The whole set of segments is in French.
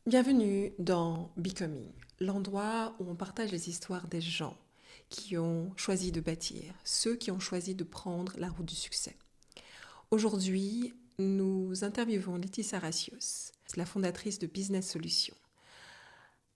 Bienvenue dans Becoming, l'endroit où on partage les histoires des gens qui ont choisi de bâtir, ceux qui ont choisi de prendre la route du succès. Aujourd'hui, nous interviewons Laetitia Racios, la fondatrice de Business Solutions.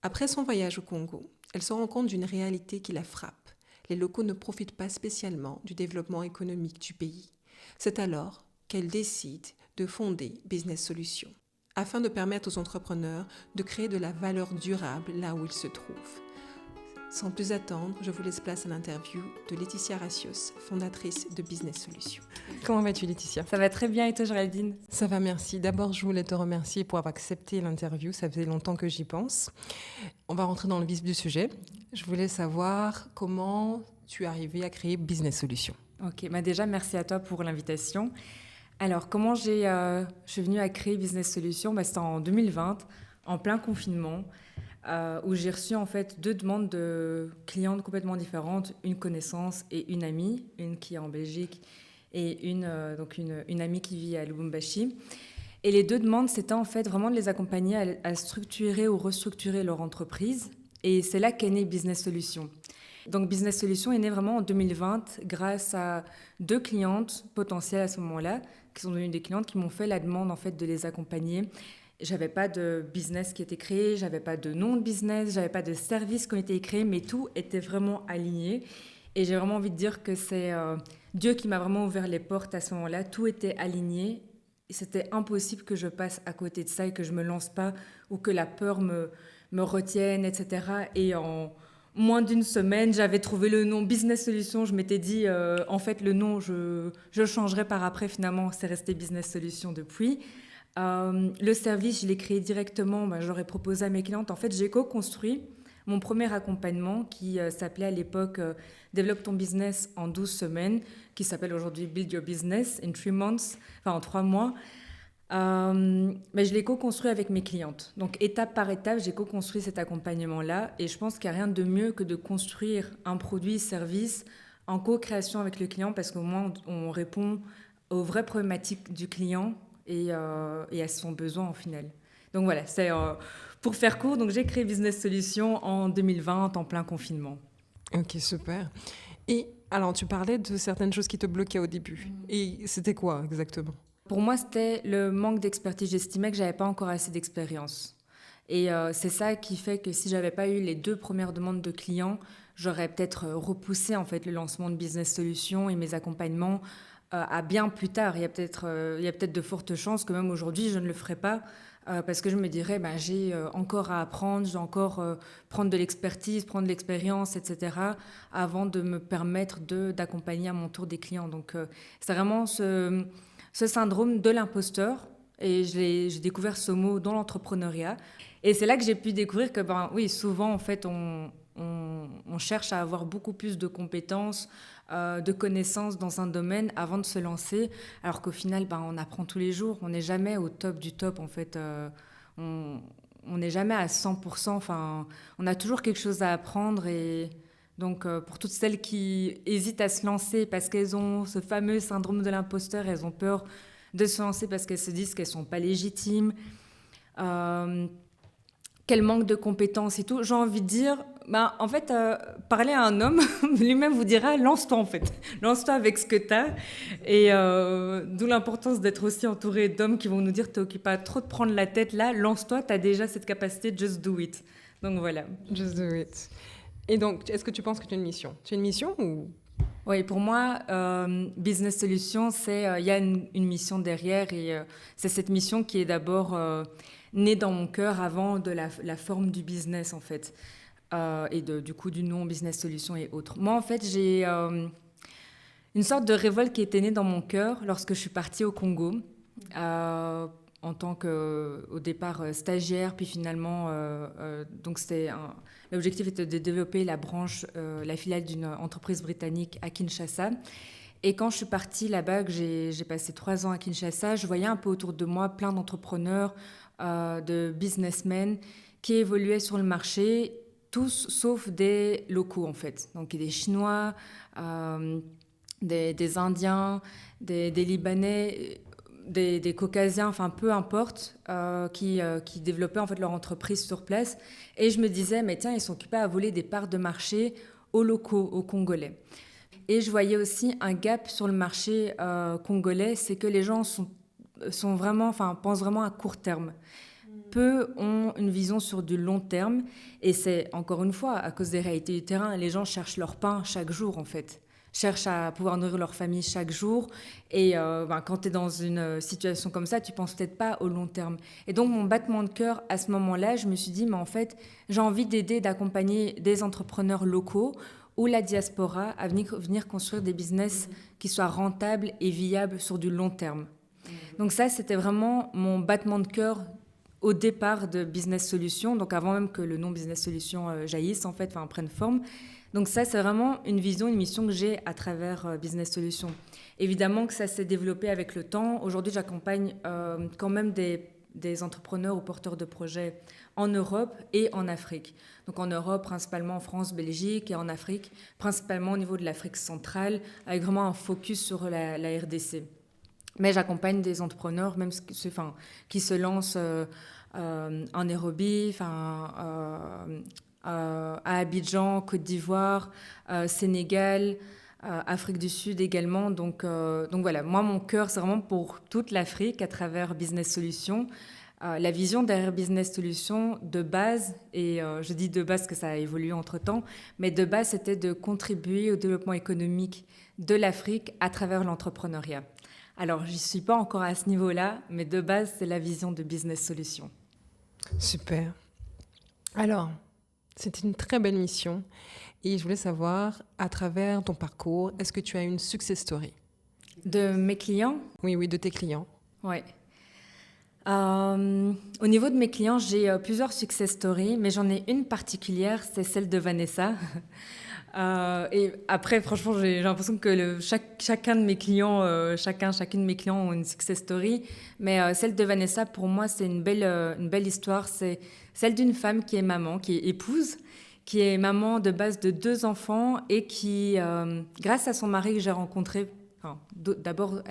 Après son voyage au Congo, elle se rend compte d'une réalité qui la frappe. Les locaux ne profitent pas spécialement du développement économique du pays. C'est alors qu'elle décide de fonder Business Solutions, afin de permettre aux entrepreneurs de créer de la valeur durable là où ils se trouvent. Sans plus attendre, je vous laisse place à l'interview de Laetitia Racios, fondatrice de Business Solutions. Comment vas-tu, Laetitia ? Ça va très bien et toi, Géraldine ? Ça va, merci. D'abord, je voulais te remercier pour avoir accepté l'interview. Ça faisait longtemps que j'y pense. On va rentrer dans le vif du sujet. Je voulais savoir comment tu es arrivée à créer Business Solutions. Ok, déjà, merci à toi pour l'invitation. Alors, comment je suis venue à créer Business Solutions ? C'était en 2020, en plein confinement, où j'ai reçu en fait 2 demandes de clientes complètement différentes, une connaissance et une amie, une qui est en Belgique et une amie qui vit à Lubumbashi. Et les 2 demandes, c'était en fait vraiment de les accompagner à structurer ou restructurer leur entreprise. Et c'est là qu'est né Business Solutions. Donc Business Solutions est né vraiment en 2020 grâce à 2 clientes potentielles à ce moment-là, qui sont devenues des clientes qui m'ont fait la demande en fait de les accompagner. J'avais pas de business qui était créé, j'avais pas de nom de business, j'avais pas de service qui ont été créés, mais tout était vraiment aligné. Et j'ai vraiment envie de dire que c'est Dieu qui m'a vraiment ouvert les portes à ce moment-là. Tout était aligné. C'était impossible que je passe à côté de ça et que je me lance pas ou que la peur me retienne, etc. Et en moins d'une semaine, j'avais trouvé le nom Business Solutions. Je m'étais dit, en fait, le nom, je le changerai par après. Finalement, c'est resté Business Solutions depuis. Le service, je l'ai créé directement. J'aurais proposé à mes clientes. En fait, j'ai co-construit mon premier accompagnement qui s'appelait à l'époque Développe ton business en 12 semaines, qui s'appelle aujourd'hui Build Your Business in 3 months, enfin en 3 mois. Mais je l'ai co-construit avec mes clientes. Donc étape par étape, j'ai co-construit cet accompagnement-là. Et je pense qu'il n'y a rien de mieux que de construire un produit, service en co-création avec le client parce qu'au moins on répond aux vraies problématiques du client et à son besoin en final. Donc voilà, c'est pour faire court. Donc j'ai créé Business Solutions en 2020 en plein confinement. Ok, super. Et alors, tu parlais de certaines choses qui te bloquaient au début. Et c'était quoi exactement ? Pour moi, c'était le manque d'expertise. J'estimais que j'avais pas encore assez d'expérience. Et c'est ça qui fait que si j'avais pas eu les 2 premières demandes de clients, j'aurais peut-être repoussé en fait le lancement de Business Solutions et mes accompagnements à bien plus tard. Il y a peut-être de fortes chances que même aujourd'hui, je ne le ferai pas parce que je me dirais, j'ai encore à apprendre, j'ai encore prendre de l'expertise, prendre de l'expérience, etc., avant de me permettre d'accompagner à mon tour des clients. Donc, c'est vraiment ce syndrome de l'imposteur. Et j'ai découvert ce mot dans l'entrepreneuriat. Et c'est là que j'ai pu découvrir que, oui, souvent, en fait, on cherche à avoir beaucoup plus de compétences, de connaissances dans un domaine avant de se lancer, alors qu'au final, on apprend tous les jours. On n'est jamais au top du top, en fait. On n'est jamais à 100%. Enfin, on a toujours quelque chose à apprendre. Et donc, pour toutes celles qui hésitent à se lancer parce qu'elles ont ce fameux syndrome de l'imposteur, elles ont peur de se lancer parce qu'elles se disent qu'elles ne sont pas légitimes, qu'elles manquent de compétences et tout. J'ai envie de dire, en fait, parler à un homme, lui-même vous dira, lance-toi en fait. Lance-toi avec ce que tu as. Et d'où l'importance d'être aussi entouré d'hommes qui vont nous dire, t'occupe pas trop de prendre la tête là, lance-toi, tu as déjà cette capacité, just do it. Donc voilà. Just do it. Et donc, est-ce que tu penses que tu as une mission ? Tu as une mission ou... Oui, pour moi, Business Solutions, il y a une mission derrière et c'est cette mission qui est d'abord née dans mon cœur avant de la forme du business, en fait, et du coup du nom Business Solutions et autres. Moi, en fait, j'ai une sorte de révolte qui était née dans mon cœur lorsque je suis partie au Congo. En tant qu'au départ stagiaire, puis finalement, donc l'objectif était de développer la branche, la filiale d'une entreprise britannique à Kinshasa. Et quand je suis partie là-bas, que j'ai passé 3 ans à Kinshasa, je voyais un peu autour de moi plein d'entrepreneurs, de businessmen qui évoluaient sur le marché, tous sauf des locaux en fait. Donc des Chinois, des Indiens, des Libanais, des Caucasiens, enfin peu importe, qui développaient en fait leur entreprise sur place. Et je me disais, mais tiens, ils sont occupés à voler des parts de marché aux locaux, aux Congolais. Et je voyais aussi un gap sur le marché congolais, c'est que les gens sont vraiment, enfin, pensent vraiment à court terme. Peu ont une vision sur du long terme, et c'est encore une fois à cause des réalités du terrain. Les gens cherchent leur pain chaque jour en fait, cherchent à pouvoir nourrir leur famille chaque jour, et quand tu es dans une situation comme ça, tu penses peut-être pas au long terme. Et donc mon battement de cœur à ce moment-là, je me suis dit, mais en fait, j'ai envie d'aider, d'accompagner des entrepreneurs locaux ou la diaspora à venir construire des business qui soient rentables et viables sur du long terme. Donc ça, c'était vraiment mon battement de cœur au départ de Business Solutions, donc avant même que le nom Business Solutions jaillisse, en fait, prenne forme. Donc ça, c'est vraiment une vision, une mission que j'ai à travers Business Solutions. Évidemment que ça s'est développé avec le temps. Aujourd'hui, j'accompagne quand même des entrepreneurs ou porteurs de projets en Europe et en Afrique. Donc en Europe, principalement en France, Belgique, et en Afrique, principalement au niveau de l'Afrique centrale, avec vraiment un focus sur la RDC. Mais j'accompagne des entrepreneurs, même qui se lancent en Nairobi, à Abidjan, Côte d'Ivoire, Sénégal, Afrique du Sud également. Donc voilà, moi, mon cœur, c'est vraiment pour toute l'Afrique à travers Business Solutions. La vision derrière Business Solutions, de base, et je dis de base que ça a évolué entre-temps, mais de base, c'était de contribuer au développement économique de l'Afrique à travers l'entrepreneuriat. Alors, j'y suis pas encore à ce niveau-là, mais de base, c'est la vision de Business Solutions. Super. Alors, c'est une très belle mission. Et je voulais savoir, à travers ton parcours, est-ce que tu as une success story? De mes clients? Oui, de tes clients. Oui. Au niveau de mes clients, j'ai plusieurs success stories, mais j'en ai une particulière, c'est celle de Vanessa. Et après, franchement, j'ai l'impression que chacun de mes clients, chacune de mes clients ont une success story. Mais celle de Vanessa, pour moi, c'est une belle histoire. C'est celle d'une femme qui est maman, qui est épouse, qui est maman de base de 2 enfants et qui, grâce à son mari que j'ai rencontré, d'abord,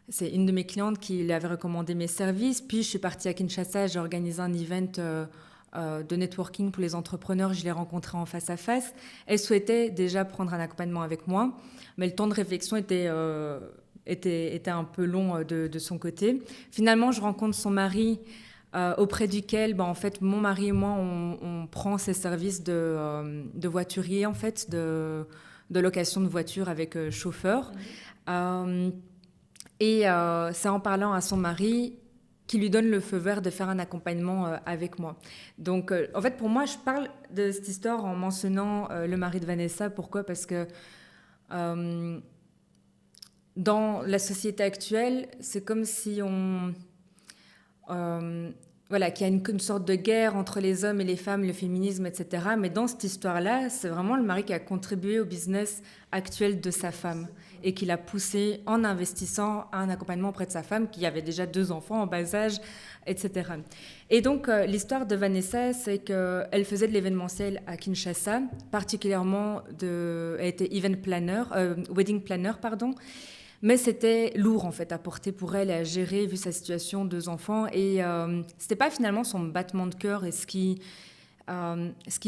c'est une de mes clientes qui lui avait recommandé mes services. Puis, je suis partie à Kinshasa, j'ai organisé un event de networking pour les entrepreneurs. Je l'ai rencontrée en face à face. Elle souhaitait déjà prendre un accompagnement avec moi, mais le temps de réflexion était un peu long de son côté. Finalement, je rencontre son mari auprès duquel, en fait, mon mari et moi, on prend ses services de voiturier, en fait, de location de voiture avec chauffeur. Et c'est en parlant à son mari qui lui donne le feu vert de faire un accompagnement avec moi. Donc, en fait, pour moi, je parle de cette histoire en mentionnant le mari de Vanessa. Pourquoi ? Parce que dans la société actuelle, c'est comme si qu'il y a une sorte de guerre entre les hommes et les femmes, le féminisme, etc. Mais dans cette histoire-là, c'est vraiment le mari qui a contribué au business actuel de sa femme et qui l'a poussé en investissant un accompagnement auprès de sa femme qui avait déjà 2 enfants en bas âge, etc. Et donc, l'histoire de Vanessa, c'est qu'elle faisait de l'événementiel à Kinshasa, particulièrement elle était wedding planner, pardon. Mais c'était lourd, en fait, à porter pour elle et à gérer, vu sa situation, 2 enfants. Et c'était pas finalement son battement de cœur et ce qui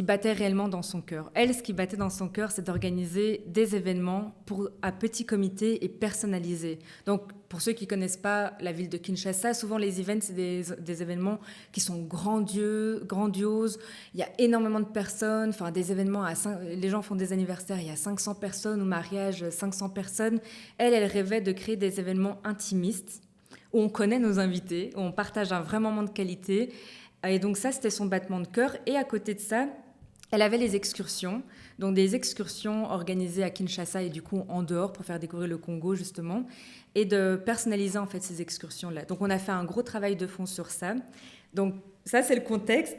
battait réellement dans son cœur. Elle, ce qui battait dans son cœur, c'est d'organiser des événements à petit comité et personnalisés. Donc, pour ceux qui ne connaissent pas la ville de Kinshasa, souvent les events, c'est des événements qui sont grandioses. Il y a énormément de personnes, des événements les gens font des anniversaires, il y a 500 personnes, au mariage, 500 personnes. Elle rêvait de créer des événements intimistes où on connaît nos invités, où on partage un vrai moment de qualité. Et donc ça, c'était son battement de cœur. Et à côté de ça, elle avait les excursions, donc des excursions organisées à Kinshasa et du coup en dehors pour faire découvrir le Congo justement, et de personnaliser en fait ces excursions-là. Donc on a fait un gros travail de fond sur ça. Donc ça, c'est le contexte.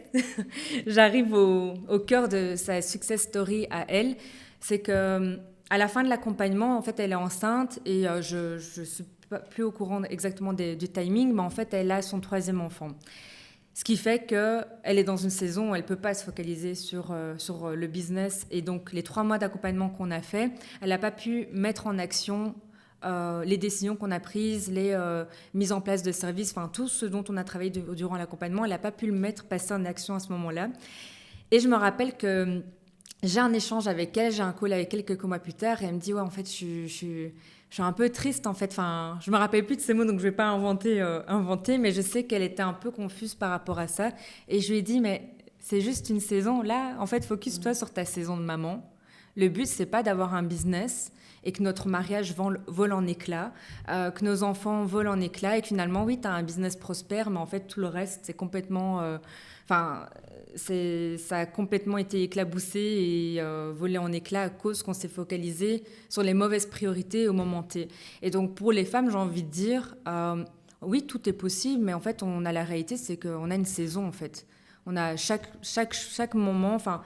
J'arrive au cœur de sa success story à elle. C'est que à la fin de l'accompagnement, en fait, elle est enceinte et je suis plus au courant exactement du timing, mais en fait, elle a son 3e enfant. Ce qui fait qu'elle est dans une saison où elle ne peut pas se focaliser sur le business. Et donc, les 3 mois d'accompagnement qu'on a fait, elle n'a pas pu mettre en action les décisions qu'on a prises, les mises en place de services, enfin tout ce dont on a travaillé durant l'accompagnement, elle n'a pas pu le passer en action à ce moment-là. Et je me rappelle que j'ai un échange avec elle, j'ai un call avec elle quelques mois plus tard, et elle me dit, ouais, en fait, je suis un peu triste, en fait. Enfin, je me rappelle plus de ces mots, donc je vais pas inventer, mais je sais qu'elle était un peu confuse par rapport à ça. Et je lui ai dit, mais c'est juste une saison. Là, en fait, focus-toi sur ta saison de maman. Le but, c'est pas d'avoir un business et que notre mariage vole en éclats, que nos enfants volent en éclats, et que finalement, oui, tu as un business prospère, mais en fait, tout le reste, c'est complètement... ça a complètement été éclaboussé et volé en éclats à cause qu'on s'est focalisé sur les mauvaises priorités au moment T. Et donc, pour les femmes, j'ai envie de dire, oui, tout est possible, mais en fait, on a la réalité, c'est qu'on a une saison, en fait. On a chaque moment, enfin...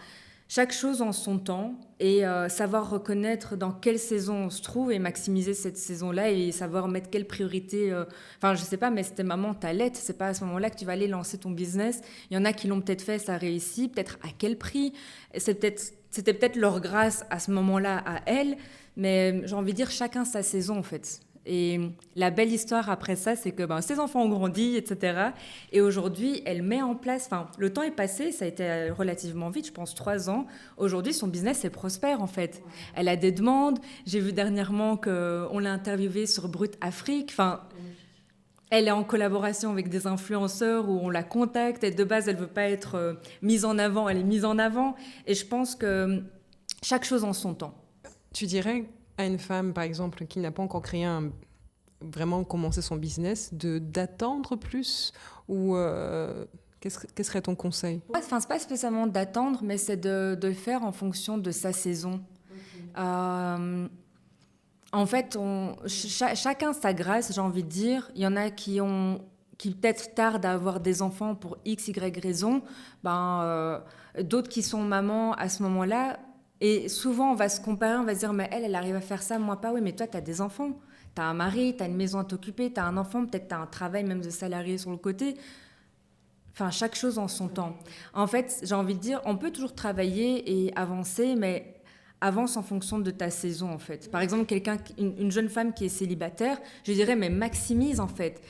Chaque chose en son temps, et savoir reconnaître dans quelle saison on se trouve et maximiser cette saison-là et savoir mettre quelle priorité. Enfin, je sais pas, mais c'était maman, t'allaites, c'est pas à ce moment-là que tu vas aller lancer ton business. Il y en a qui l'ont peut-être fait, ça réussit, peut-être à quel prix. C'était peut-être leur grâce à ce moment-là à elle, mais j'ai envie de dire chacun sa saison en fait. Et la belle histoire après ça, c'est que ses enfants ont grandi, etc. Et aujourd'hui, elle met en place... Enfin, le temps est passé, ça a été relativement vite, je pense 3 ans. Aujourd'hui, son business est prospère, en fait. Elle a des demandes. J'ai vu dernièrement qu'on l'a interviewée sur Brut Afrique. Enfin, elle est en collaboration avec des influenceurs où on la contacte. Et de base, elle ne veut pas être mise en avant, elle est mise en avant. Et je pense que chaque chose en son temps. Tu dirais à une femme, par exemple, qui n'a pas encore vraiment commencé son business, d'attendre plus ou quel serait ton conseil? Enfin, c'est pas spécialement d'attendre, mais c'est de faire en fonction de sa saison. Okay. En fait, chacun sa grâce, j'ai envie de dire. Il y en a qui peut-être tardent à avoir des enfants pour X, Y raison. D'autres qui sont mamans à ce moment-là. Et souvent, on va se comparer, on va se dire, mais elle arrive à faire ça, moi pas. Oui, mais toi, tu as des enfants. Tu as un mari, tu as une maison à t'occuper, tu as un enfant, peut-être tu as un travail même de salarié sur le côté. Enfin, chaque chose en son temps. En fait, j'ai envie de dire, on peut toujours travailler et avancer, mais avance en fonction de ta saison, en fait. Par exemple, une jeune femme qui est célibataire, je dirais, mais maximise, en fait.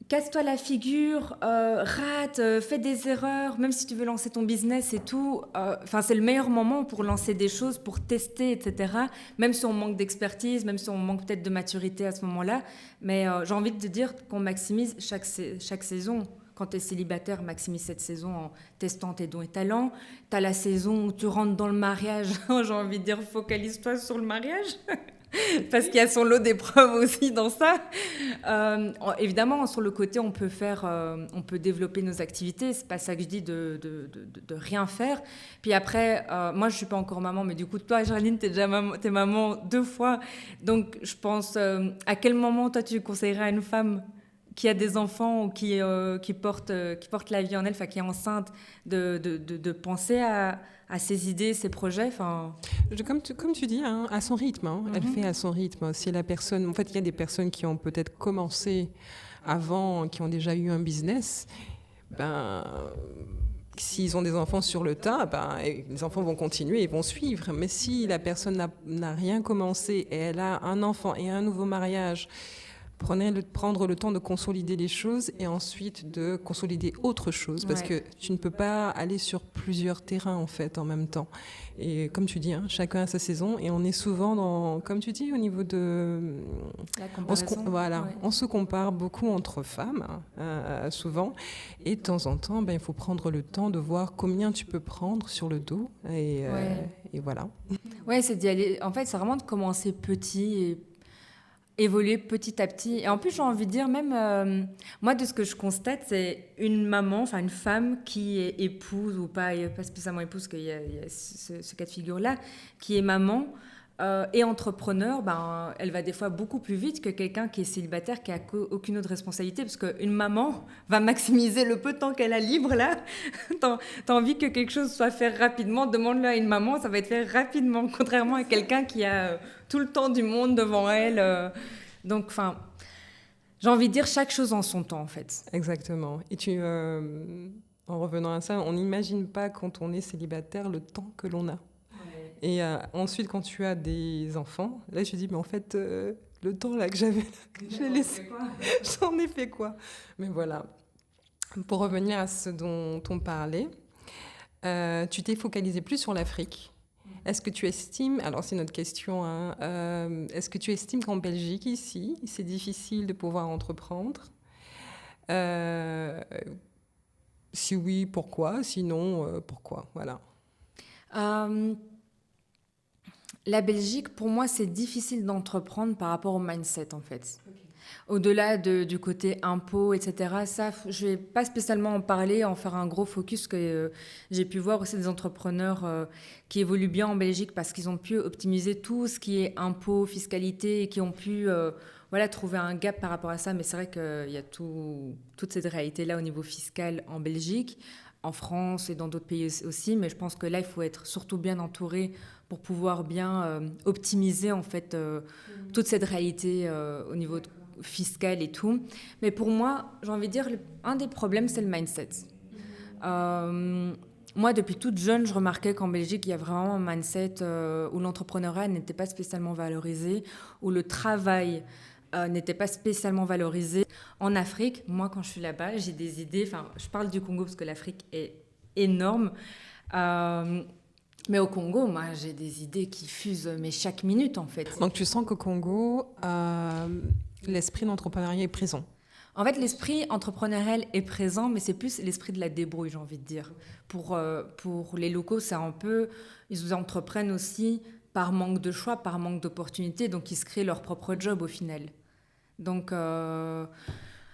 Casse-toi la figure, rate, fais des erreurs, même si tu veux lancer ton business et tout. C'est le meilleur moment pour lancer des choses, pour tester, etc. Même si on manque d'expertise, même si on manque peut-être de maturité à ce moment-là. Mais j'ai envie de te dire qu'on maximise chaque saison. Quand tu es célibataire, maximise cette saison en testant tes dons et talents. Tu as la saison où tu rentres dans le mariage. J'ai envie de dire, focalise-toi sur le mariage. Parce qu'il y a son lot d'épreuves aussi dans ça. Évidemment, sur le côté, on peut développer nos activités. C'est pas ça que je dis de rien faire. Puis après, moi, je suis pas encore maman, mais du coup, toi, Gerline, t'es maman 2 fois. Donc, je pense, à quel moment, toi, tu conseillerais à une femme qui a des enfants ou qui porte la vie en elle, qui est enceinte, de penser à ses idées, ses projets. Comme tu dis, hein, à son rythme. Hein. Elle fait à son rythme. Si la personne, en fait, il y a des personnes qui ont peut-être commencé avant, qui ont déjà eu un business. S'ils ont des enfants sur le tas, les enfants vont continuer et vont suivre. Mais si la personne n'a rien commencé et elle a un enfant et un nouveau mariage, prendre le temps de consolider les choses et ensuite de consolider autre chose, parce que tu ne peux pas aller sur plusieurs terrains en fait en même temps. Et comme tu dis, hein, chacun a sa saison et on est souvent dans, comme tu dis, au niveau de la comparaison. On se compare beaucoup entre femmes, souvent, et de temps en temps, il faut prendre le temps de voir combien tu peux prendre sur le dos et voilà. Ouais, c'est d'y aller. En fait, c'est vraiment de commencer petit et évoluer petit à petit. Et en plus, j'ai envie de dire, même moi, de ce que je constate, c'est une maman, une femme qui est épouse, ou pas spécialement épouse, qu'il y a ce cas de figure-là, qui est maman et entrepreneur, elle va des fois beaucoup plus vite que quelqu'un qui est célibataire, qui n'a aucune autre responsabilité, parce qu'une maman va maximiser le peu de temps qu'elle a libre, là. T'as envie que quelque chose soit fait rapidement, demande-le à une maman, ça va être fait rapidement, contrairement à quelqu'un qui a tout le temps du monde devant elle. Donc, j'ai envie de dire chaque chose en son temps, en fait. Exactement. Et en revenant à ça, on n'imagine pas quand on est célibataire le temps que l'on a. Et ensuite, quand tu as des enfants, là, je te dis, mais en fait, le temps là que j'avais, je l'ai laissé. J'en ai fait quoi? Mais voilà. Pour revenir à ce dont on parlait, tu t'es focalisé plus sur l'Afrique. Est-ce que tu estimes, alors c'est notre question, hein, est-ce que tu estimes qu'en Belgique, ici, c'est difficile de pouvoir entreprendre? Si oui, pourquoi? Sinon, pourquoi? Voilà. La Belgique, pour moi, c'est difficile d'entreprendre par rapport au mindset, en fait. Okay. Au-delà du côté impôt, etc., ça, je ne vais pas spécialement en parler, en faire un gros focus, que j'ai pu voir aussi des entrepreneurs qui évoluent bien en Belgique parce qu'ils ont pu optimiser tout ce qui est impôt, fiscalité, et qui ont pu trouver un gap par rapport à ça. Mais c'est vrai qu'il y a toute cette réalité-là au niveau fiscal en Belgique, en France et dans d'autres pays aussi. Mais je pense que là, il faut être surtout bien entouré pour pouvoir bien optimiser en fait toute cette réalité au niveau fiscal et tout. Mais pour moi, j'ai envie de dire, un des problèmes, c'est le mindset. Moi, depuis toute jeune, je remarquais qu'en Belgique, il y a vraiment un mindset où l'entrepreneuriat n'était pas spécialement valorisé, où le travail n'était pas spécialement valorisé. En Afrique, moi, quand je suis là-bas, j'ai des idées. Enfin, je parle du Congo parce que l'Afrique est énorme. Mais au Congo, moi, j'ai des idées qui fusent mais chaque minute, en fait. Donc, tu sens qu'au Congo, l'esprit d'entrepreneuriat est présent? En fait, l'esprit entrepreneurial est présent, mais c'est plus l'esprit de la débrouille, j'ai envie de dire. Pour les locaux, c'est un peu... Ils entreprennent aussi par manque de choix, par manque d'opportunités, donc ils se créent leur propre job au final. Donc...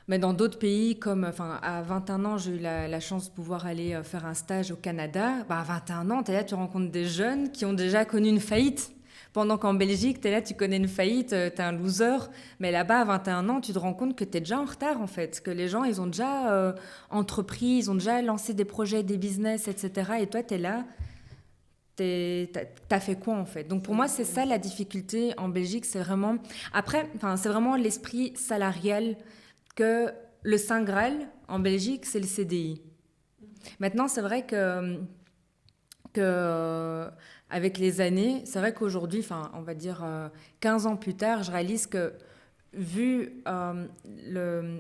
Mais dans d'autres pays, comme à 21 ans, j'ai eu la chance de pouvoir aller faire un stage au Canada. À 21 ans, tu es là, tu rencontres des jeunes qui ont déjà connu une faillite. Pendant qu'en Belgique, tu es là, tu connais une faillite, tu es un loser. Mais là-bas, à 21 ans, tu te rends compte que tu es déjà en retard, en fait. Que les gens, ils ont déjà entrepris, ils ont déjà lancé des projets, des business, etc. Et toi, tu es là, t'as fait quoi, en fait? Donc, pour moi, c'est ça la difficulté en Belgique. C'est vraiment... Après, c'est vraiment l'esprit salarial que le Saint Graal, en Belgique, c'est le CDI. Maintenant, c'est vrai que avec les années, c'est vrai qu'aujourd'hui, on va dire 15 ans plus tard, je réalise que vu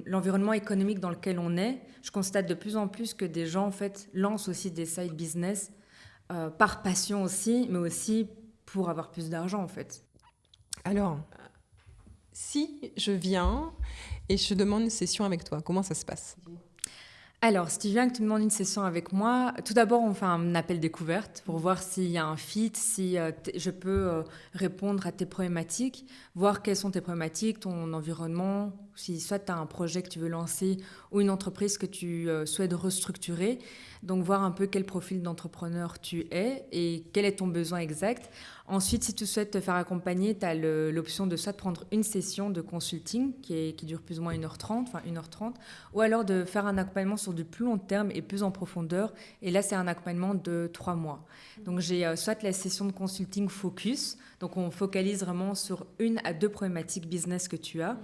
l'environnement économique dans lequel on est, je constate de plus en plus que des gens en fait lancent aussi des side business par passion aussi, mais aussi pour avoir plus d'argent en fait. Alors, si je viens et je demande une session avec toi, comment ça se passe ? Alors, si tu viens que tu me demandes une session avec moi, tout d'abord, on fait un appel découverte pour voir s'il y a un fit, si je peux répondre à tes problématiques, voir quelles sont tes problématiques, ton environnement, si soit tu as un projet que tu veux lancer ou une entreprise que tu souhaites restructurer. Donc, voir un peu quel profil d'entrepreneur tu es et quel est ton besoin exact. Ensuite, si tu souhaites te faire accompagner, tu as l'option de soit prendre une session de consulting qui dure plus ou moins 1h30, ou alors de faire un accompagnement sur du plus long terme et plus en profondeur. Et là, c'est un accompagnement de 3 mois. Donc, j'ai soit la session de consulting focus, donc on focalise vraiment sur 1 à 2 problématiques business que tu as,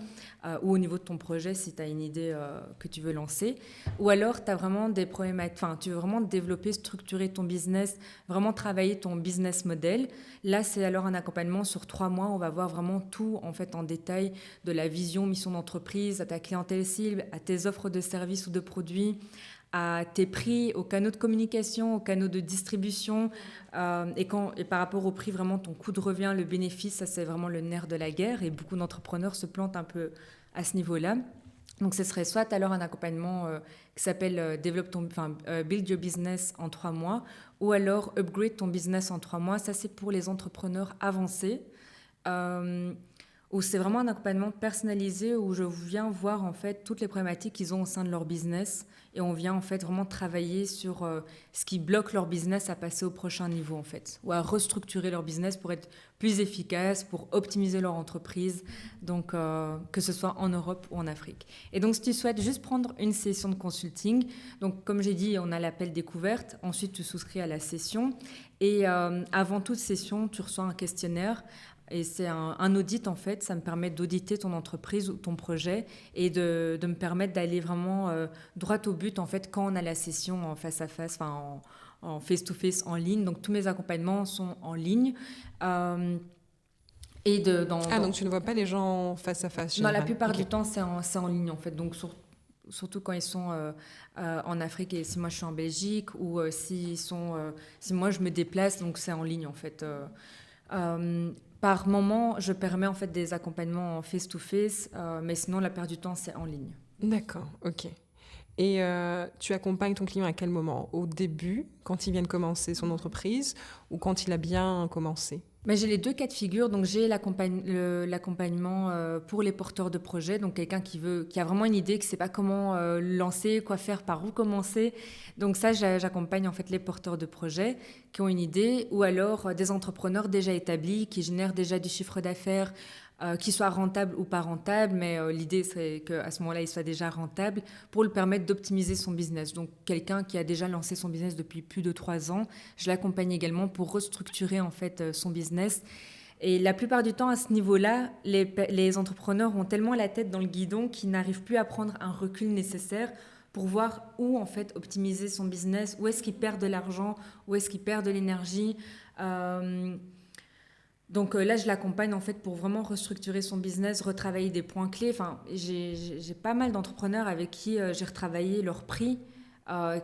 ou au niveau de ton projet si tu as une idée que tu veux lancer. Ou alors, tu as vraiment des problématiques, tu veux vraiment développer, structurer ton business, vraiment travailler ton business model. Là, c'est alors un accompagnement sur 3 mois. On va voir vraiment tout en fait en détail, de la vision, mission d'entreprise, à ta clientèle cible, à tes offres de services ou de produits, à tes prix, aux canaux de communication, aux canaux de distribution, et par rapport au prix, vraiment ton coût de revient, le bénéfice, ça c'est vraiment le nerf de la guerre et beaucoup d'entrepreneurs se plantent un peu à ce niveau-là. Donc ce serait soit alors un accompagnement qui s'appelle Build Your Business en 3 mois, ou alors Upgrade ton business en 3 mois. Ça c'est pour les entrepreneurs avancés. Où c'est vraiment un accompagnement personnalisé où je viens voir en fait toutes les problématiques qu'ils ont au sein de leur business et on vient en fait vraiment travailler sur ce qui bloque leur business à passer au prochain niveau en fait ou à restructurer leur business pour être plus efficace, pour optimiser leur entreprise, donc que ce soit en Europe ou en Afrique. Et donc si tu souhaites juste prendre une session de consulting, donc comme j'ai dit, on a l'appel découverte, ensuite tu souscris à la session et avant toute session, tu reçois un questionnaire. Et c'est un audit, en fait. Ça me permet d'auditer ton entreprise ou ton projet et de me permettre d'aller vraiment droit au but, en fait, quand on a la session en face à face, en face-to-face, en ligne. Donc, tous mes accompagnements sont en ligne. Donc tu ne vois pas les gens face à face, Non, la généralement. plupart Ok. du temps, c'est en ligne, en fait. Donc, surtout quand ils sont en Afrique et si moi je suis en Belgique ou si moi je me déplace, donc c'est en ligne, en fait. Par moment, je permets en fait des accompagnements en face-to-face, mais sinon, la plupart du temps, c'est en ligne. D'accord, ok. Et tu accompagnes ton client à quel moment? Au début, quand il vient de commencer son entreprise, ou quand il a bien commencé? Mais j'ai les deux cas de figure. Donc, j'ai l'accompagnement pour les porteurs de projets. Donc, quelqu'un qui a vraiment une idée, qui ne sait pas comment lancer, quoi faire, par où commencer. Donc, ça, j'accompagne en fait les porteurs de projets qui ont une idée ou alors des entrepreneurs déjà établis qui génèrent déjà du chiffre d'affaires, qui soient rentables ou pas rentables. Mais l'idée, c'est qu'à ce moment-là, il soit déjà rentable pour lui permettre d'optimiser son business. Donc, quelqu'un qui a déjà lancé son business depuis plus de 3 ans, je l'accompagne également pour restructurer en fait son business. Et la plupart du temps, à ce niveau-là, les entrepreneurs ont tellement la tête dans le guidon qu'ils n'arrivent plus à prendre un recul nécessaire pour voir où en fait optimiser son business, où est-ce qu'ils perdent de l'argent, où est-ce qu'ils perdent de l'énergie. Donc là, je l'accompagne en fait pour vraiment restructurer son business, retravailler des points clés. Enfin, j'ai pas mal d'entrepreneurs avec qui j'ai retravaillé leur prix,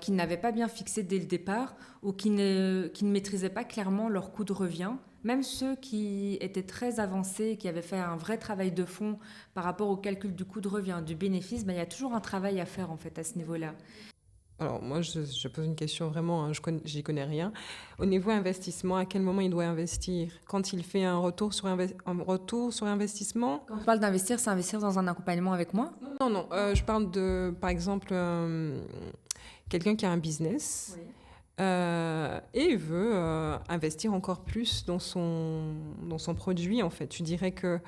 qui n'avaient pas bien fixé dès le départ ou qui ne maîtrisaient pas clairement leur coût de revient. Même ceux qui étaient très avancés, qui avaient fait un vrai travail de fond par rapport au calcul du coût de revient, du bénéfice, il y a toujours un travail à faire en fait à ce niveau-là. Alors moi, je pose une question vraiment, hein, j'y connais rien. Au niveau investissement, à quel moment il doit investir? Quand il fait un retour sur investissement? Quand on parle d'investir, c'est investir dans un accompagnement avec moi. Non, non, je parle de, par exemple, quelqu'un qui a un business Oui. et veut investir encore plus dans son produit, en fait. Tu dirais que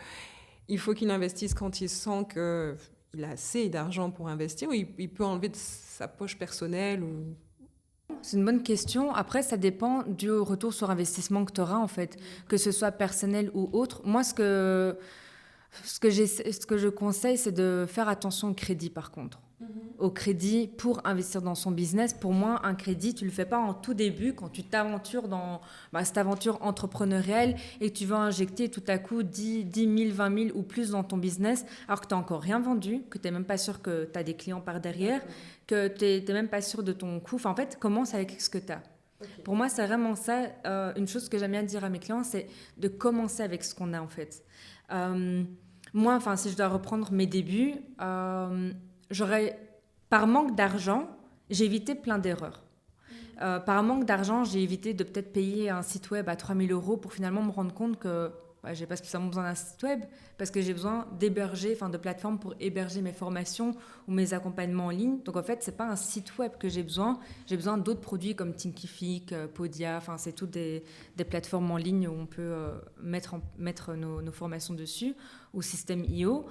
il faut qu'il investisse quand il sent qu'il a assez d'argent pour investir, ou il peut enlever de sa poche personnelle ou... C'est une bonne question. Après, ça dépend du retour sur investissement que tu auras, en fait, que ce soit personnel ou autre. Moi, ce que je conseille, c'est de faire attention au crédit, par contre. Au crédit pour investir dans son business. Pour moi, un crédit, tu ne le fais pas en tout début, quand tu t'aventures dans cette aventure entrepreneuriale et que tu veux injecter tout à coup 10 000, 20 000 ou plus dans ton business, alors que tu n'as encore rien vendu, que tu n'es même pas sûr que tu as des clients par derrière, que tu n'es même pas sûr de ton coût. Enfin, en fait, commence avec ce que tu as. Okay. Pour moi, c'est vraiment ça. Une chose que j'aime bien dire à mes clients, c'est de commencer avec ce qu'on a, en fait. Moi, si je dois reprendre mes débuts, par manque d'argent, j'ai évité plein d'erreurs. Par manque d'argent, j'ai évité de peut-être payer un site web à 3 000 € pour finalement me rendre compte que je n'ai pas spécialement besoin d'un site web parce que j'ai besoin de plateformes pour héberger mes formations ou mes accompagnements en ligne. Donc en fait, ce n'est pas un site web que j'ai besoin d'autres produits comme Thinkific, Podia, c'est toutes des plateformes en ligne où on peut mettre nos formations dessus, ou System.io.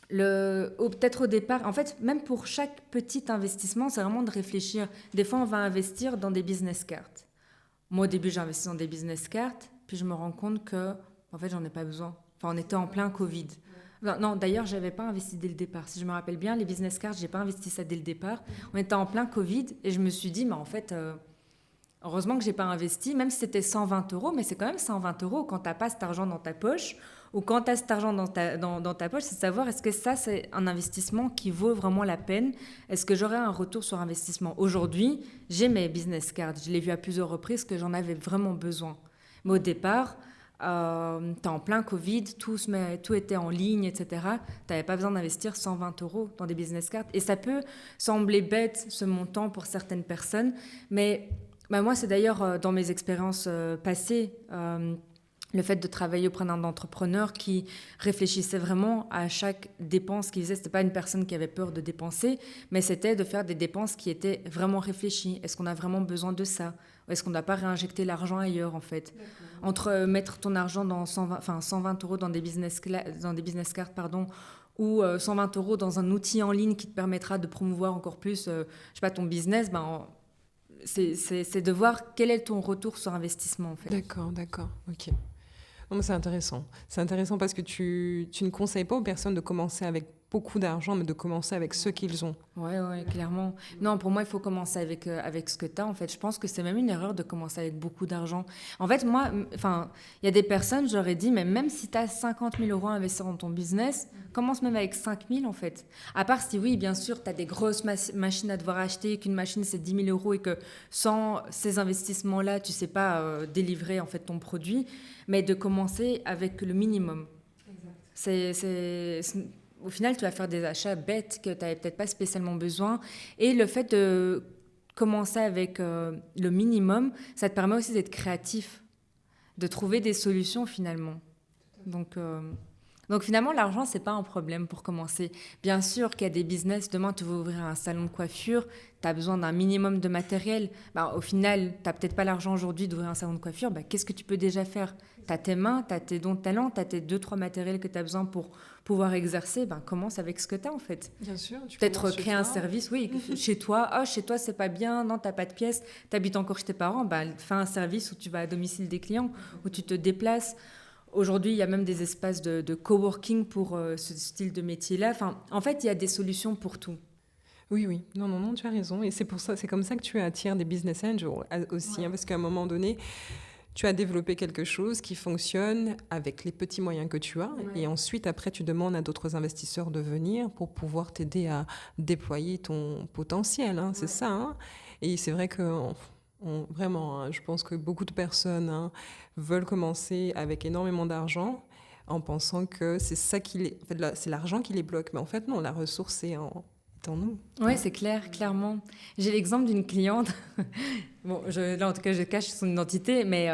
Peut-être au départ, en fait, même pour chaque petit investissement, c'est vraiment de réfléchir. Des fois, on va investir dans des business cards. Moi, au début, j'ai investi dans des business cards, puis je me rends compte que, en fait, j'en ai pas besoin. On était en plein Covid. Non, d'ailleurs, j'avais pas investi dès le départ. Si je me rappelle bien, les business cards, j'ai pas investi ça dès le départ. On était en plein Covid et je me suis dit, mais en fait, heureusement que j'ai pas investi, même si c'était 120 €, mais c'est quand même 120 € quand t'as pas cet argent dans ta poche. Ou quand tu as cet argent dans ta poche, c'est de savoir est-ce que ça, c'est un investissement qui vaut vraiment la peine? Est-ce que j'aurai un retour sur investissement? Aujourd'hui, j'ai mes business cards. Je l'ai vu à plusieurs reprises que j'en avais vraiment besoin. Mais au départ, tu es en plein Covid, tout était en ligne, etc. Tu n'avais pas besoin d'investir 120 € dans des business cards. Et ça peut sembler bête, ce montant, pour certaines personnes. Mais moi, c'est d'ailleurs dans mes expériences passées... le fait de travailler auprès d'un entrepreneur qui réfléchissait vraiment à chaque dépense qu'il faisait. Ce n'était pas une personne qui avait peur de dépenser, mais c'était de faire des dépenses qui étaient vraiment réfléchies. Est-ce qu'on a vraiment besoin de ça? Ou est-ce qu'on ne doit pas réinjecter l'argent ailleurs, en fait? Entre mettre ton argent dans 120 € dans des business cards, ou 120 € dans un outil en ligne qui te permettra de promouvoir encore plus ton business, c'est de voir quel est ton retour sur investissement, en fait. D'accord, ok. Non, mais c'est intéressant. C'est intéressant parce que tu ne conseilles pas aux personnes de commencer avec beaucoup d'argent, mais de commencer avec ce qu'ils ont. Ouais, clairement. Non, pour moi, il faut commencer avec ce que tu as, en fait. Je pense que c'est même une erreur de commencer avec beaucoup d'argent. En fait, moi, enfin, il y a des personnes, j'aurais dit, mais même si tu as 50 000 euros à investir dans ton business, commence même avec 5 000, en fait. À part si, oui, bien sûr, tu as des grosses machines à devoir acheter, qu'une machine, c'est 10 000 euros et que sans ces investissements-là, tu sais pas délivrer, en fait, ton produit, mais de commencer avec le minimum. Au final, tu vas faire des achats bêtes que tu n'avais peut-être pas spécialement besoin. Et le fait de commencer avec le minimum, ça te permet aussi d'être créatif, de trouver des solutions finalement. Donc finalement, l'argent, c'est pas un problème pour commencer. Bien sûr qu'il y a des business, demain tu veux ouvrir un salon de coiffure, tu as besoin d'un minimum de matériel. Au final, tu n'as peut-être pas l'argent aujourd'hui d'ouvrir un salon de coiffure, qu'est-ce que tu peux déjà faire? Tu as tes mains, tu as tes dons de talent, tu as tes 2-3 matériels que tu as besoin pour pouvoir exercer. Commence avec ce que tu as en fait. Bien sûr. Peut-être créer un service, oui, chez toi. Ah, chez toi, c'est pas bien, non, tu n'as pas de pièces, tu habites encore chez tes parents, fais un service où tu vas à domicile des clients, où tu te déplaces. Aujourd'hui, il y a même des espaces de coworking pour ce style de métier-là. Enfin, en fait, il y a des solutions pour tout. Oui. Non, tu as raison. Et c'est pour ça, c'est comme ça que tu attires des business angels aussi, Ouais. parce qu'à un moment donné, tu as développé quelque chose qui fonctionne avec les petits moyens que tu as. Ouais. Et ensuite, après, tu demandes à d'autres investisseurs de venir pour pouvoir t'aider à déployer ton potentiel. Ouais. C'est ça. Hein. Et c'est vrai que vraiment, je pense que beaucoup de personnes veulent commencer avec énormément d'argent en pensant que c'est ça c'est l'argent qui les bloque. Mais en fait, non, la ressource est en nous. Oui, c'est clair, clairement. J'ai l'exemple d'une cliente, là en tout cas je cache son identité, mais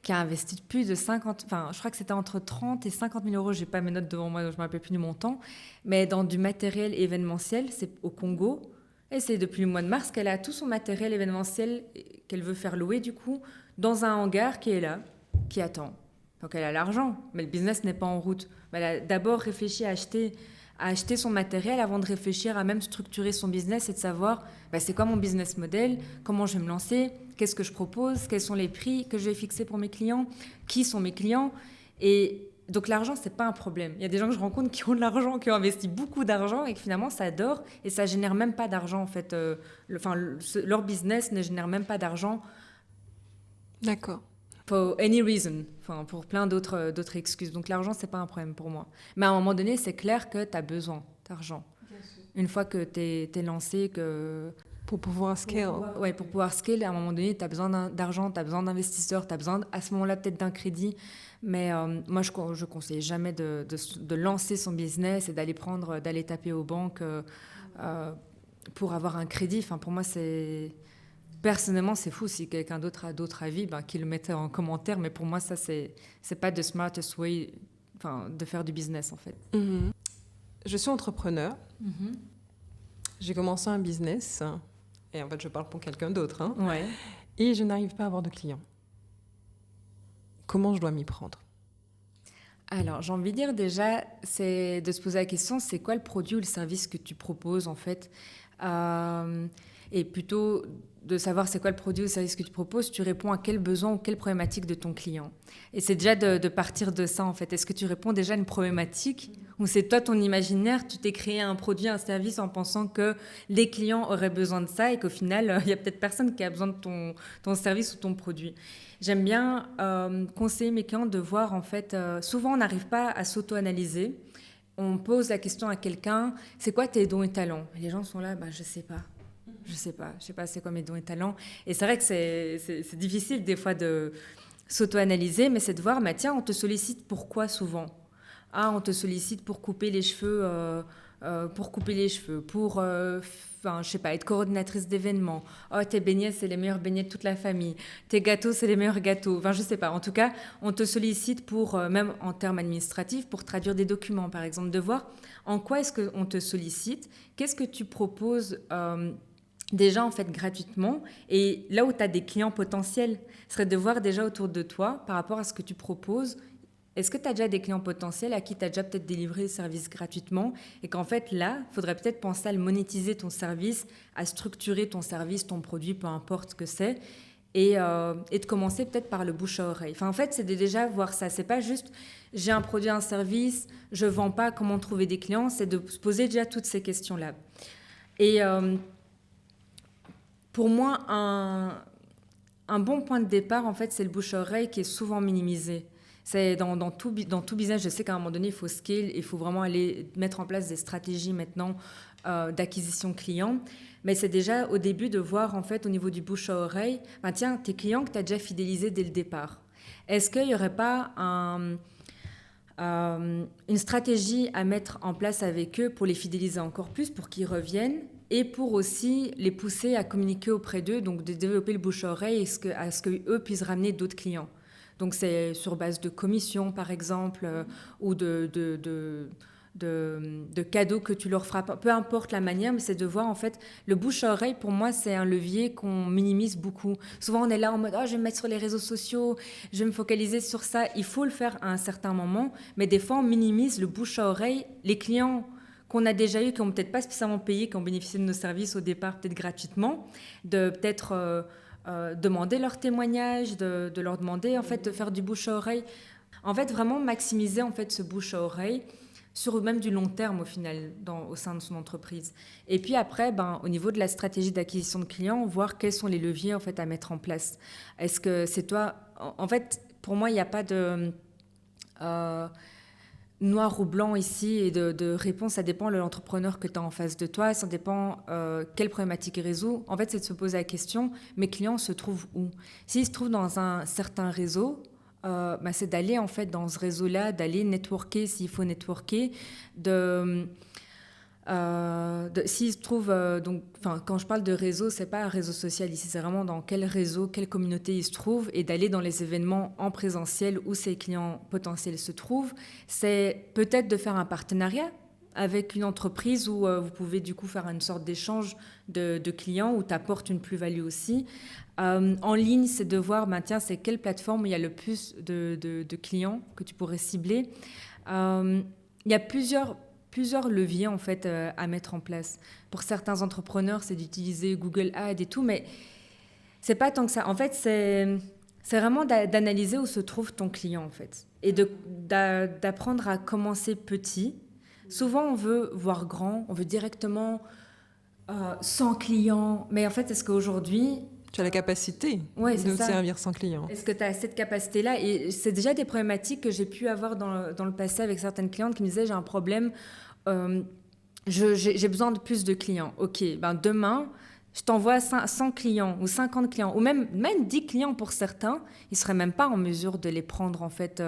qui a investi plus de 50, je crois que c'était entre 30 et 50 000 euros, je n'ai pas mes notes devant moi, donc je ne me rappelle plus du montant, mais dans du matériel événementiel, c'est au Congo, et c'est depuis le mois de mars qu'elle a tout son matériel événementiel qu'elle veut faire louer du coup, dans un hangar qui est là, qui attend. Donc elle a l'argent, mais le business n'est pas en route. Elle a d'abord réfléchi à acheter son matériel avant de réfléchir à même structurer son business et de savoir c'est quoi mon business model, comment je vais me lancer, qu'est-ce que je propose, quels sont les prix que je vais fixer pour mes clients, qui sont mes clients. Et donc l'argent, c'est pas un problème. Il y a des gens que je rencontre qui ont de l'argent, qui ont investi beaucoup d'argent et que finalement ça dort et ça génère même pas d'argent en fait. Leur business ne génère même pas d'argent. D'accord. For any reason, pour plein d'autres excuses. Donc l'argent, c'est pas un problème pour moi. Mais à un moment donné, c'est clair que tu as besoin d'argent. Une fois que tu es lancé, que... Pour pouvoir scale. Pour pouvoir scale, à un moment donné, tu as besoin d'argent, tu as besoin d'investisseurs, tu as besoin, à ce moment-là, peut-être d'un crédit. Mais moi, je conseille jamais de lancer son business et d'aller taper aux banques pour avoir un crédit. Pour moi, c'est... Personnellement, c'est fou. Si quelqu'un d'autre a d'autres avis, qu'il le mette en commentaire. Mais pour moi, ça, c'est pas the smartest way de faire du business, en fait. Mm-hmm. Je suis entrepreneur. Mm-hmm. J'ai commencé un business. Et en fait, je parle pour quelqu'un d'autre. Hein, ouais. Et je n'arrive pas à avoir de clients. Comment je dois m'y prendre? Alors, j'ai envie de dire déjà, c'est de se poser la question, c'est quoi le produit ou le service que tu proposes, en fait et plutôt de savoir c'est quoi le produit ou le service que tu proposes, tu réponds à quel besoin ou quelle problématique de ton client. Et c'est déjà de partir de ça, en fait. Est-ce que tu réponds déjà à une problématique ou c'est toi, ton imaginaire, tu t'es créé un produit, un service en pensant que les clients auraient besoin de ça et qu'au final, il y a peut-être personne qui a besoin de ton service ou ton produit. J'aime bien conseiller mes clients de voir, en fait, souvent on n'arrive pas à s'auto-analyser. On pose la question à quelqu'un, c'est quoi tes dons et talents? Et les gens sont là, je sais pas. Je sais pas c'est quoi mes dons et talents. Et c'est vrai que c'est difficile des fois de s'auto-analyser, mais c'est de voir, tiens, on te sollicite pourquoi souvent? Ah, on te sollicite pour couper les cheveux, pour, je sais pas, être coordinatrice d'événements. Oh, tes beignets, c'est les meilleurs beignets de toute la famille. Tes gâteaux, c'est les meilleurs gâteaux. Je sais pas. En tout cas, on te sollicite pour, même en termes administratifs, pour traduire des documents, par exemple, de voir en quoi est-ce qu'on te sollicite, qu'est-ce que tu proposes déjà en fait gratuitement, et là où tu as des clients potentiels, serait de voir déjà autour de toi par rapport à ce que tu proposes, est-ce que tu as déjà des clients potentiels à qui tu as déjà peut-être délivré le service gratuitement et qu'en fait là, il faudrait peut-être penser à le monétiser ton service, à structurer ton service, ton produit, peu importe ce que c'est, et de commencer peut-être par le bouche à oreille. Enfin, en fait, c'est de déjà voir ça. C'est pas juste j'ai un produit, un service, je vends pas, comment trouver des clients. C'est de se poser déjà toutes ces questions-là. Et pour moi, un bon point de départ, en fait, c'est le bouche à oreille qui est souvent minimisé. C'est dans tout business, je sais qu'à un moment donné, il faut scale, il faut vraiment aller mettre en place des stratégies maintenant d'acquisition clients. Mais c'est déjà au début de voir, en fait, au niveau du bouche à oreille, ben, tiens, tes clients que tu as déjà fidélisés dès le départ. Est-ce qu'il n'y aurait pas une stratégie à mettre en place avec eux pour les fidéliser encore plus, pour qu'ils reviennent et pour aussi les pousser à communiquer auprès d'eux, donc de développer le bouche à oreille à ce qu'eux puissent ramener d'autres clients. Donc c'est sur base de commissions, par exemple, ou de cadeaux que tu leur feras, peu importe la manière, mais c'est de voir en fait, le bouche à oreille pour moi c'est un levier qu'on minimise beaucoup. Souvent on est là en mode je vais me mettre sur les réseaux sociaux, je vais me focaliser sur ça. Il faut le faire à un certain moment, mais des fois on minimise le bouche à oreille. Les clients qu'on a déjà eu, qui n'ont peut-être pas spécialement payé, qui ont bénéficié de nos services au départ peut-être gratuitement, de peut-être demander leur témoignage, de leur demander en fait de faire du bouche à oreille. En fait vraiment maximiser en fait ce bouche à oreille sur même du long terme au final au sein de son entreprise. Et puis après, au niveau de la stratégie d'acquisition de clients, voir quels sont les leviers en fait à mettre en place. Est-ce que c'est toi... En fait, pour moi, il n'y a pas de noir ou blanc ici et de réponse. Ça dépend de l'entrepreneur que tu as en face de toi. Ça dépend quelle problématique il résout. En fait, c'est de se poser la question, mes clients se trouvent où? S'ils se trouvent dans un certain réseau, c'est d'aller en fait dans ce réseau-là, d'aller networker s'il faut networker, s'il se trouve quand je parle de réseau, c'est pas un réseau social ici, c'est vraiment dans quel réseau, quelle communauté il se trouve, et d'aller dans les événements en présentiel où ses clients potentiels se trouvent. C'est peut-être de faire un partenariat avec une entreprise où vous pouvez du coup faire une sorte d'échange de clients où tu apportes une plus-value aussi. En ligne, c'est de voir, tiens, c'est quelle plateforme où il y a le plus de clients que tu pourrais cibler. Il y a plusieurs leviers en fait à mettre en place. Pour certains entrepreneurs, c'est d'utiliser Google Ads et tout, mais c'est pas tant que ça. En fait, c'est vraiment d'analyser où se trouve ton client en fait et d'apprendre à commencer petit. Souvent, on veut voir grand, on veut directement 100 clients, mais en fait, est-ce qu'aujourd'hui... Tu as la capacité de servir 100 clients. Est-ce que tu as cette capacité-là? Et c'est déjà des problématiques que j'ai pu avoir dans le passé avec certaines clientes qui me disaient, j'ai un problème, j'ai besoin de plus de clients. Ok, demain, je t'envoie 100 clients ou 50 clients, ou même 10 clients pour certains, ils ne seraient même pas en mesure de les prendre en fait,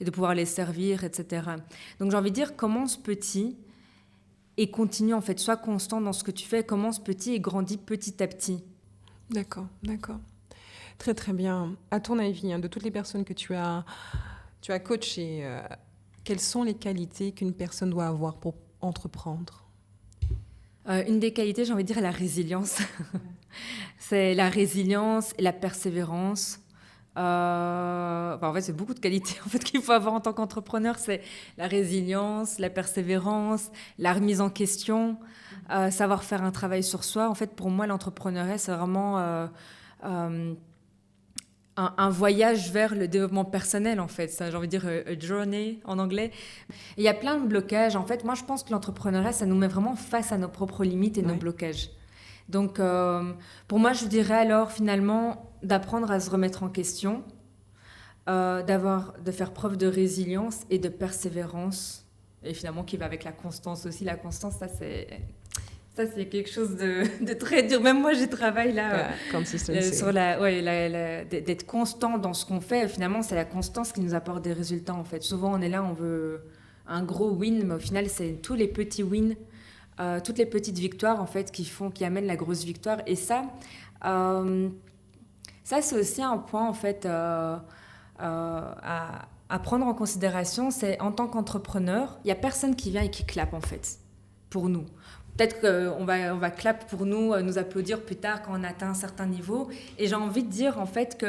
et de pouvoir les servir, etc. Donc j'ai envie de dire, commence petit et continue en fait, sois constant dans ce que tu fais, commence petit et grandis petit à petit. D'accord. Très, très bien. À ton avis, de toutes les personnes que tu as coachées, quelles sont les qualités qu'une personne doit avoir pour entreprendre? Une des qualités, j'ai envie de dire, est la résilience. C'est la résilience et la persévérance. En fait, c'est beaucoup de qualités en fait, qu'il faut avoir en tant qu'entrepreneur. C'est la résilience, la persévérance, la remise en question, savoir faire un travail sur soi. En fait, pour moi, l'entrepreneuriat, c'est vraiment un voyage vers le développement personnel, en fait. Ça, j'ai envie de dire a journey en anglais. Et il y a plein de blocages. En fait, moi, je pense que l'entrepreneuriat, ça nous met vraiment face à nos propres limites et nos blocages. Donc, pour moi, je dirais alors, finalement, d'apprendre à se remettre en question, de faire preuve de résilience et de persévérance, et finalement qui va avec la constance aussi. La constance, ça c'est quelque chose de très dur. Même moi, je travaille là sur d'être constant dans ce qu'on fait. Qui c'est la constance qui nous apporte des résultats, en fait. Souvent, on est là, on veut un gros win, mais au final, c'est tous les petits wins, toutes les petites victoires, en fait, qui amènent la grosse victoire. Et ça, c'est aussi un point, en fait, à prendre en considération. C'est en tant qu'entrepreneur, il n'y a personne qui vient et qui clappe, en fait, pour nous. Peut-être qu'on va clap pour nous applaudir plus tard quand on atteint un certain niveau. Et j'ai envie de dire, en fait,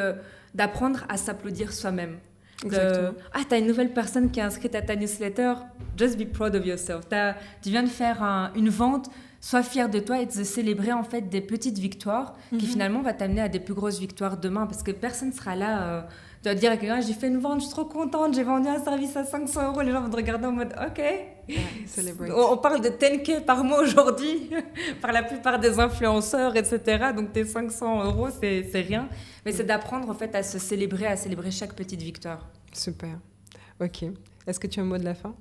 d'apprendre à s'applaudir soi-même. Exactement. Tu as une nouvelle personne qui est inscrite à ta newsletter, just be proud of yourself. Tu viens de faire une vente, sois fier de toi et de célébrer en fait des petites victoires qui finalement va t'amener à des plus grosses victoires demain parce que personne sera là de dire à quelqu'un j'ai fait une vente, je suis trop contente, j'ai vendu un service à 500 €, les gens vont te regarder en mode ok. Celebrate. On parle de 10K par mois aujourd'hui par la plupart des influenceurs, etc. Donc tes 500 €, c'est rien. Mais c'est d'apprendre en fait à se célébrer, à célébrer chaque petite victoire. Super. Ok. Est-ce que tu as un mot de la fin?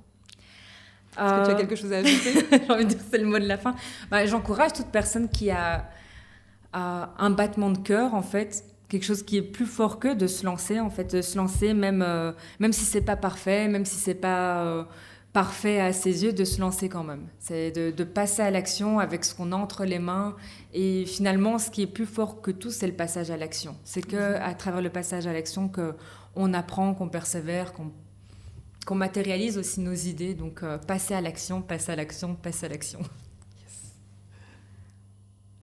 Est-ce que tu as quelque chose à ajouter? J'ai envie de dire que c'est le mot de la fin. J'encourage toute personne qui a un battement de cœur, en fait, quelque chose qui est plus fort que de se lancer, en fait, de se lancer même si c'est pas parfait, même si c'est pas parfait à ses yeux, de se lancer quand même. C'est de passer à l'action avec ce qu'on a entre les mains. Et finalement, ce qui est plus fort que tout, c'est le passage à l'action. C'est qu'à travers le passage à l'action qu'on apprend, qu'on persévère, qu'on matérialise aussi nos idées. Donc, passer à l'action, passer à l'action, passer à l'action.